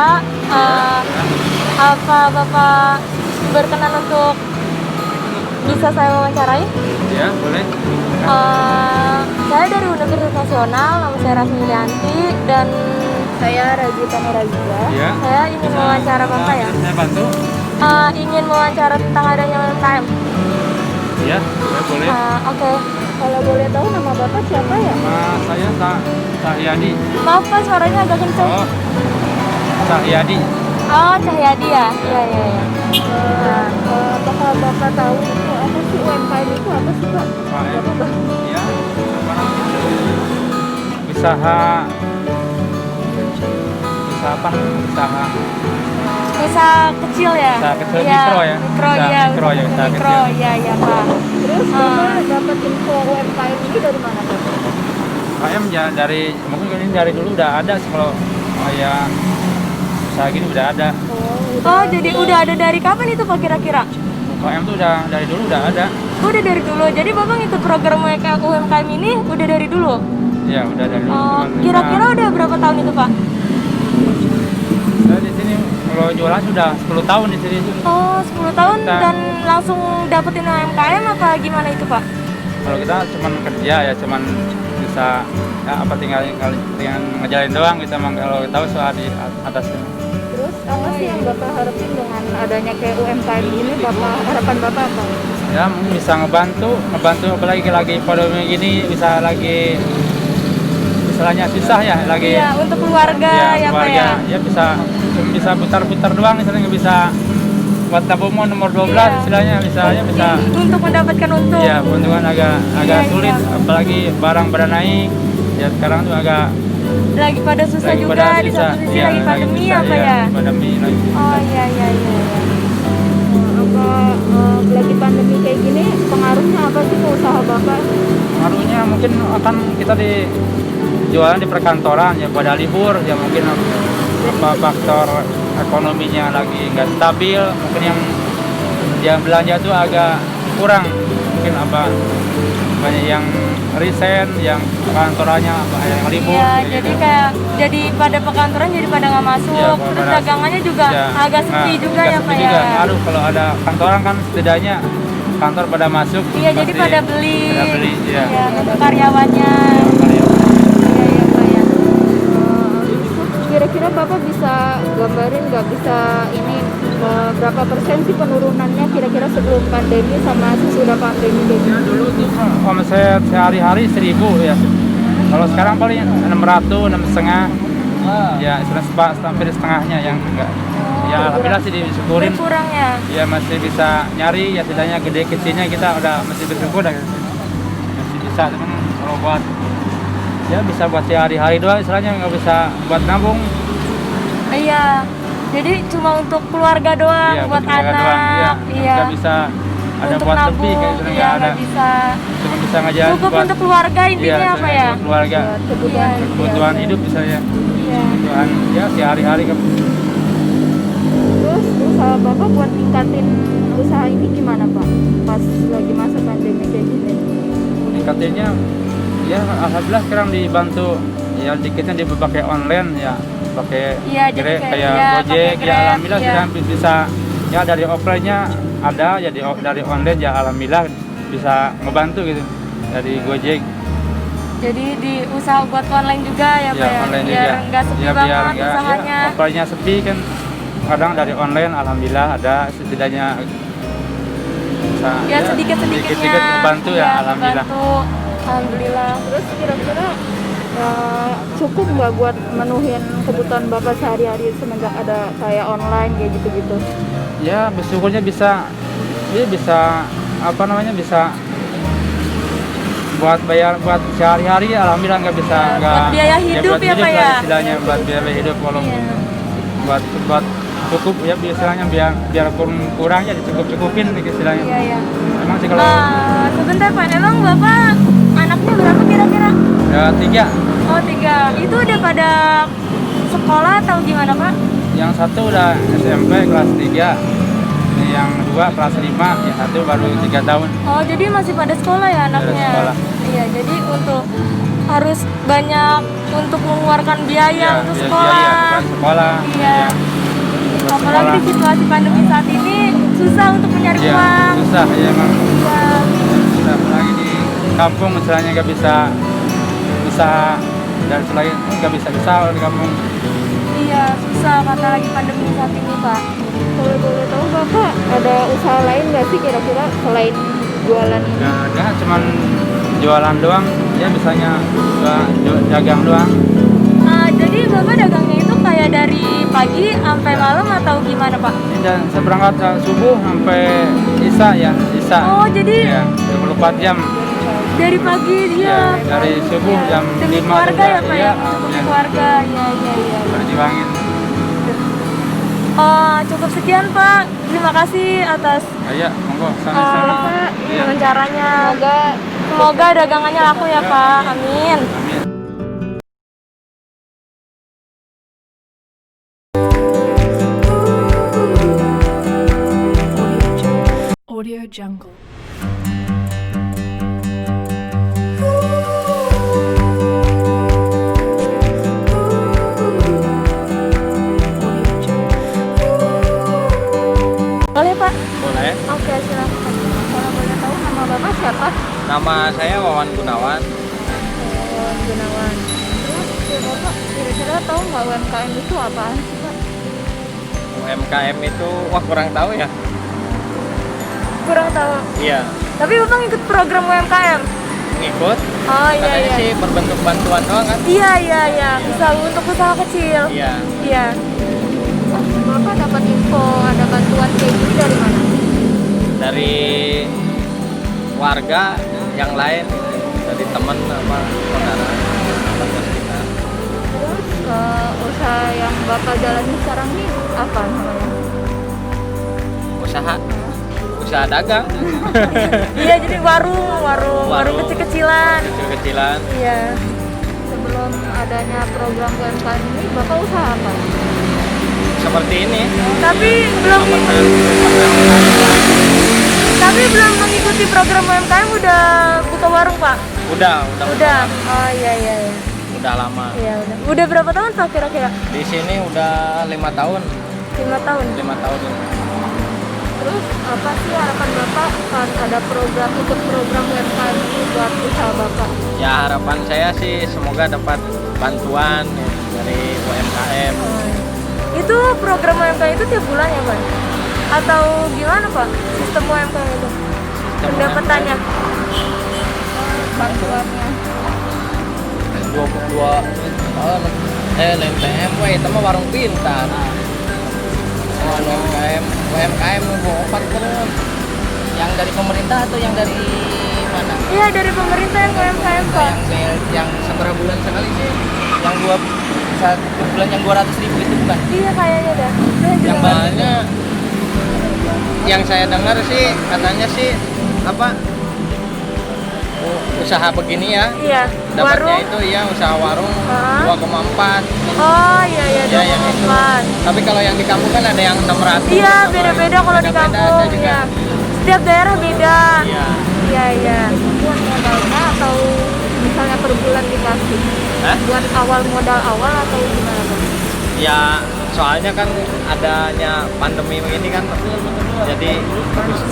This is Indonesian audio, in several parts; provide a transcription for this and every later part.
Bapak. Apa Bapak berkenan untuk bisa saya wawancarai? Ya, boleh. Saya dari Universitas Nasional, nama saya Rasmi Yulianti dan saya Rajita Nuragiza. Ya. Saya ingin mewawancara Bapak ya. Saya bantu. Ingin mewawancara tentang adanya UMKM. Ya, boleh. Oke. Kalau boleh tahu nama Bapak siapa ya? Saya Cahyadi. Maaf Pak, suaranya agak kencang. Oh, Cahyadi. Oh, Cahyadi ya? Iya. Apakah Bapak tahu itu apa sih UMKM itu apa sih Pak? Ya, apa namanya? Usaha apa? Usaha kecil ya? Usaha kecil, ya, mikro ya? Mikro Usaha ya, mikro ya, usaha mikro kecil. ya Pak. Terus Bapak dapat info UMKM ini dari mana Pak? UMKM ya mungkin ini dari dulu udah ada sih, kalau kayak usaha gini udah ada. Oh, jadi udah ada dari kapan itu Pak kira-kira? UMKM tuh udah dari dulu udah ada. Udah dari dulu. Jadi Bapak ngikut program UMKM ini udah dari dulu? Ya, udah dari dulu. Oh, kira-kira udah berapa tahun itu Pak? Saya di sini kalau jualan sudah 10 tahun di sini. Oh, 10 tahun Kita- dan langsung dapetin UMKM apa gimana itu Pak? Kalau kita cuman kerja ya, cuman bisa ya apa tinggal ngejalin doang, kita emang kalau tahu soal di atasnya. Terus apa sih yang Bapak harapin dengan adanya kayak UMKM ini? Harapan Bapak apa? Ya mungkin bisa ngebantu apalagi lagi pandemi gini, bisa lagi istilahnya susah ya lagi. Iya, untuk keluarga ya Pak keluarga, ya. ya bisa putar-putar doang, misalnya nggak bisa buat tabung nomor 12 Iya. istilahnya bisa Untuk mendapatkan untung. ya keuntungan agak Iya, sulit, iya. apalagi barang pada naik ya sekarang tuh agak Lagi pada susah lagi juga pada di susah. satu sisi Iya, lagi pandemi susah, apa iya, ya? pandemi lagi. Oh iya. Lagi pandemi kayak gini pengaruhnya apa sih ke usaha Bapak? Pengaruhnya mungkin akan kita di jualan di perkantoran ya pada libur ya, mungkin apa faktor ekonominya lagi nggak stabil, mungkin yang belanja tuh agak kurang, mungkin apa banyak yang resign, yang kantorannya yang libur. Iya, gitu. jadi kayak pada pekantoran jadi pada nggak masuk, Iya, terus pada- dagangannya juga ya, agak sepi juga agak ya sepi Pak juga. ya. Ngaruh kalau ada kantoran kan setidaknya kantor pada masuk. Iya, jadi pasti pada beli. ya. Iya, untuk karyawannya. Karyawan. Iya Pak ya. Kira-kira Bapak bisa gambarin nggak, bisa ini berapa persen sih penurunannya kira-kira sebelum pandemi sama sesudah pandemi kayak gini? Ya dulu tuh omset sehari-hari 1.000 ya. Kalau sekarang paling 600, 6,5. Ya, hampir setengahnya yang enggak. Ya alhamdulillah sih disyukurin. Berkurang ya. Ya masih bisa nyari, ya setidaknya gede kecilnya kita udah masih bersyukur dah. Masih bisa, cuman kalau buat ya bisa buat sehari-hari doang, istilahnya nggak bisa buat nabung. Iya. Jadi cuma untuk keluarga doang, Iya, buat keluarga anak. doang. Iya. Nggak bisa ada Untuk buat nabung, lebih kayak gitu, iya nggak ada. nggak bisa. Cuma bisa ngajarin Cukup buat untuk keluarga intinya iya, apa ya? buat keluarga, Buat kebutuhan Iya. kebutuhan hidup misalnya. Iya. Kebutuhan ya sehari-hari kan. Terus usaha Bapak buat tingkatin usaha ini gimana Pak? Pas lagi masa pandemi kayak gini. Katanya ya alhamdulillah sekarang dibantu ya dikitnya dipakai online ya, pakai Iya, jadi Grab, kayak- kayak iya, Gojek pakai ya, Grab, alhamdulillah iya. sudah bisa ya, dari offline-nya ada ya, dari online ya alhamdulillah bisa ngebantu gitu dari Gojek Jadi di usaha buat online juga ya Pak ya? online Biar juga nggak sepi ya, biar banget nggak- usahanya. ya, offline-nya sepi kan, kadang dari online alhamdulillah ada setidaknya bisa Ya sedikit-sedikitnya. sedikit bantu ya, alhamdulillah. Bantu. Alhamdulillah. Terus kira-kira cukup nggak buat menuhin kebutuhan Bapak sehari-hari semenjak ada kayak online kayak gitu-gitu? Ya bersyukurnya bisa apa namanya, bisa buat bayar buat sehari-hari, alhamdulillah nggak bisa Ya, nggak buat biaya hidup buat ya, Pak lah ya? istilahnya, buat biaya hidup, kalau Iya. buat cukup ya biasanya, biar kurang ya dicukup-cukupin istilahnya. Iya. Emang sih kalau Sebentar Pak, emang Bapak anaknya berapa kira-kira? ya 3, Oh 3. Itu udah pada sekolah atau gimana Pak? yang satu udah SMP kelas 3, yang 2 kelas 5, yang satu baru 3 tahun. Oh jadi masih pada sekolah ya anaknya? sekolah. Iya, jadi untuk harus banyak untuk mengeluarkan biaya untuk sekolah. bukan sekolah. Iya. Apalagi di situasi pandemi saat ini susah untuk mencari Iya, uang. susah ya emang. Iya. Susah apalagi di kampung misalnya nggak bisa dan selain nggak bisa kalau di kampung. Iya, susah karena lagi pandemi saat ini, Pak. Kalau boleh tahu Bapak ada usaha lain nggak sih kira-kira selain jualan ini? Nggak ada, cuman jualan doang. Ya misalnya dagang doang. Jadi Bapak dagangnya itu kayak dari pagi sampai malam atau gimana, Pak? Dan saya berangkat subuh sampai Isya. Oh, jadi Ya, 24 jam. dari pagi dia Ya, dari subuh jam demi 5 keluarga ya, Pak ya? Iya, Untuk ya. keluarga. Iya. Berjuangin. Oh, cukup sekian, Pak. Terima kasih atas Ayo, monggo sama-sama. Iya. wawancaranya. Semoga Semoga dagangannya laku ya, Pak. Amin. Amin. Audio Jungle. Boleh, Pak? Boleh. Oke, silakan. kalau boleh tahu nama Bapak siapa? Nama saya Wawan Gunawan. Gunawan. Terus ya Bapak kira-kira tahu nggak UMKM itu apaan sih Pak? UMKM itu wah kurang tahu ya. Kurang tahu. Iya, Tapi Bapak ikut program UMKM? ngikut. Oh, iya, Katanya iya. sih berbentuk bantuan doang kan? Iya. Bisa untuk usaha kecil. Iya. Iya. Bapak dapat info ada bantuan kayak gini dari mana? Dari warga yang lain, dari teman apa saudara tetangga sekitar. Terus usaha yang Bapak jalani sekarang ini apa namanya? Usaha dagang, Iya, jadi warung kecil-kecilan. kecil-kecilan. Iya. Sebelum adanya program UMKM ini Bapak usaha apa? Seperti ini. Tapi belum mengikuti program UMKM udah buka warung, Pak. Udah. Oh, iya. Udah lama. Iya, udah. Udah berapa tahun, Pak, kira-kira? Di sini udah 5 tahun. 5 tahun. 5 tahun. Terus apa sih harapan Bapak kan ada ikut program UMKM ini buat usaha Bapak? Ya harapan saya sih semoga dapat bantuan ya, dari UMKM. Itu program UMKM itu tiap bulan ya, Pak? Atau gimana, Pak? Sistem UMKM itu? Pendapatannya? Bantuannya 22 tahun. LMPM, wah itu mah warung pintar. UMKM nunggu opat terus. Yang dari pemerintah atau yang dari mana? Iya, dari pemerintah yang UMKM, Pak. Yang seberapa bulan sekali sih? Yang satu bulan yang 200.000 itu bukan? Iya, kayaknya dah. Yang banyak. Yang saya dengar sih katanya sih apa? Usaha begini ya. Iya, Dapatnya warung. itu ya usaha warung Hah? 2,4. Oh, iya, Ya, yang itu. 24. Tapi kalau yang di kampung kan ada yang 600. Iya, sama beda-beda kalau di beda-beda, kampung. saya juga. Iya. Setiap daerah beda. Iya. Iya. buat modalnya atau misalnya per bulan dikasih? Hah? Buat awal modal awal atau gimana Pak? Ya, soalnya kan adanya pandemi ini kan jadi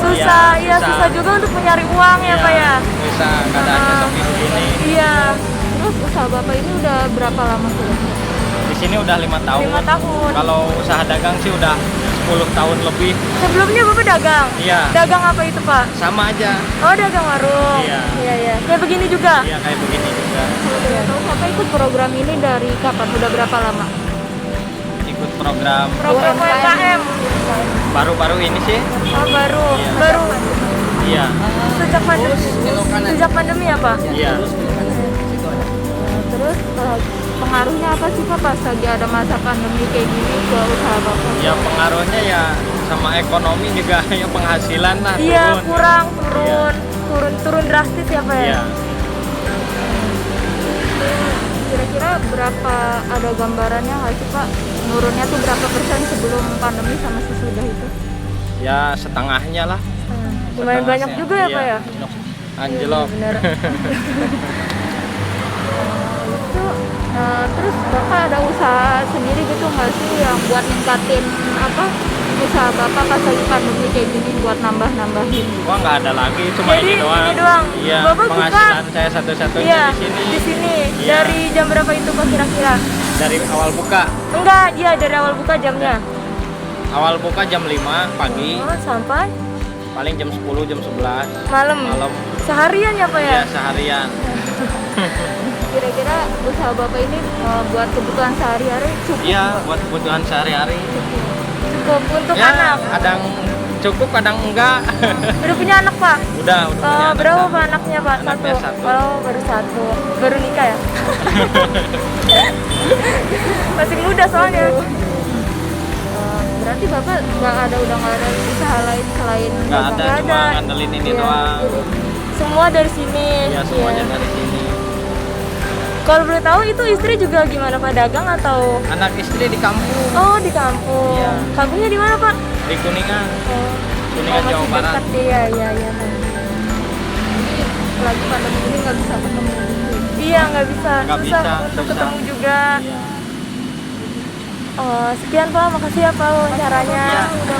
Susah juga untuk mencari uang ya, Pak ya. Susah keadaannya seperti ini. Iya, Terus usaha Bapak ini udah berapa lama sudah? Di sini udah 5 tahun. 5 tahun. Kalau usaha dagang sih udah 10 tahun lebih. Sebelumnya Bapak dagang? Iya. Dagang apa itu, Pak? Sama aja. Oh, dagang warung. Iya. Kayak begini juga? Iya, kayak begini juga. Kalau boleh tahu Bapak ikut program ini dari kapan? Sudah berapa lama? Ikut program Program UMKM. baru-baru ini sih. Oh, baru. Iya. Baru Iya. sejak pandemi ya, Pak? Iya. Terus pengaruhnya apa sih Pak pas lagi ada masa pandemi kayak gini ke usaha Bapak? Ya pengaruhnya ya sama ekonomi juga ya penghasilan lah Iya, turun. turun drastis ya, Pak ya? Iya. Kira-kira berapa ada gambarannya nggak sih Pak? Menurunnya tuh berapa persen sebelum pandemi sama sesudah itu? Ya setengahnya lah. Lumayan banyak juga ya, Pak ya? Anjlok. Bener. Itu terus Bapak ada usaha sendiri gitu nggak sih yang buat ningkatin apa usaha Bapak pas lagi pandemi kayak gini buat nambah-nambahin? Wah, nggak ada lagi, cuma Jadi ini doang. ini doang. Iya, Bapak buka? penghasilan saya satu-satunya Iya, di sini. di sini. Iya. Dari jam berapa itu Pak kira-kira? Dari awal buka. Enggak, iya dari awal buka jamnya. Awal buka jam 5 pagi, Oh, sampai paling jam 10, jam 11 malam. malam. Seharian ya Pak ya? Ya, seharian. Kira-kira usaha Bapak ini buat kebutuhan sehari-hari cukup? Iya, buat kebutuhan sehari-hari. Cukup untuk Ya, anak. kadang cukup, kadang enggak. Udah punya anak Pak? udah punya anak Berapa satu. Pak anaknya Pak? Anaknya satu. Oh, baru satu. Baru nikah ya? Masih muda soalnya. Berarti Bapak udah nggak ada usaha lain selain Nggak ada, Nggak cuma ada. ngandelin ini Iya. doang. Semua dari sini. Ya, semuanya Iya. dari sini. Kalau boleh tahu itu istri juga gimana Pak, dagang atau? Anak istri di kampung, Oh, di kampung. Iya. Kampungnya di mana Pak? di Kuningan, Oh, Kuningan masih Jawa Barat. dekat. Iya, iya, iya. lagi pandemi ini nggak bisa ketemu gitu? Iya, nggak bisa. Nggak Susah bisa, untuk susah. ketemu juga. Iya. Oh, sekian Pak, makasih ya Pak wawancaranya. Iya. Udah